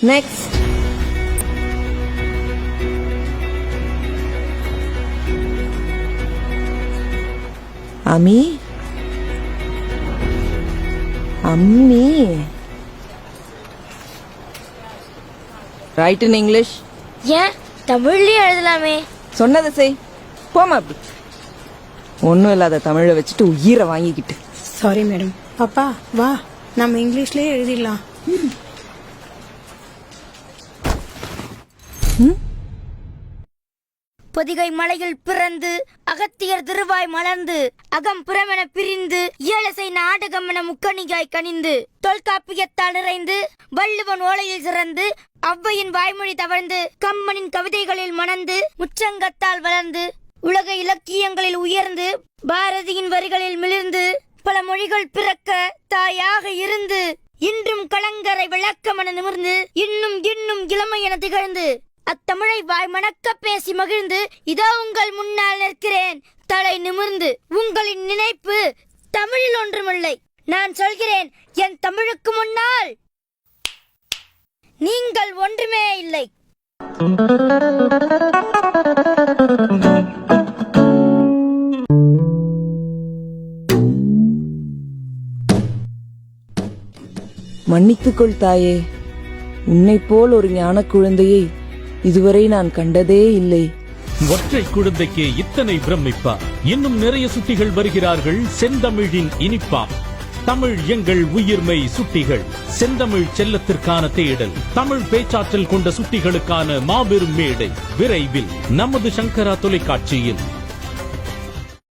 Next. அம்மி, அம்மி. Right in English. ஏன் தமிழ்லயே எழுதலாமே? சொன்னதை செய். போமா அப்படி. ஒன்றும் இல்லாத தமிழை வச்சுட்டு உயிரை வாங்கிக்கிட்டு. Sorry madam. பாப்பா வா, நம்ம இங்கிலீஷ்லயே எழுதிடலாம். பொதிகை மலையில் பிறந்து அகத்தியர் திருவாய் மலர்ந்து அகம் புறமென பிரிந்து ஏழசை நாடகம் என முக்கணிகாய் கனிந்து தொல்காப்பியத்தால் நிறைந்து வள்ளுவன் ஓலையில் சிறந்து ஔவையின் வாய்மொழி தவழ்ந்து கம்மனின் கவிதைகளில் மணந்து முச்சங்கத்தால் வளர்ந்து உலக இலக்கியங்களில் உயர்ந்து பாரதியின் வரிகளில் மிளிர்ந்து பல மொழிகள் பிறக்க தாயாக இருந்து இன்றும் கலங்கரை விளக்கமென நிமிர்ந்து இன்னும் இன்னும் இளமை என திகழ்ந்து அத்தமிழை வாய் மணக்க பேசி மகிழ்ந்து இதோ உங்கள் முன்னால் நிற்கிறேன் தலை நிமிர்ந்து. உங்களின் நினைப்பு தமிழில் ஒன்றுமில்லை. நான் சொல்கிறேன், என் தமிழுக்கு முன்னால் நீங்கள் ஒன்றுமே இல்லை. மன்னித்துக்கொள் தாயே, உன்னை போல் ஒரு ஞான குழந்தையை இதுவரை நான் கண்டதே இல்லை. ஒற்றை குழந்தைக்கே இத்தனை பிரமிப்பா? இன்னும் நிறைய சுட்டிகள் வருகிறார்கள். செந்தமிழின் இனிப்பா. தமிழ் எங்கள் உயிர்மை சுட்டிகள். செந்தமிழ் செல்லத்திற்கான தேடல். தமிழ் பேச்சாற்றல் கொண்ட சுட்டிகளுக்கான மாபெரும் மேடை விரைவில் நமது சங்கரா தொலைக்காட்சியில்.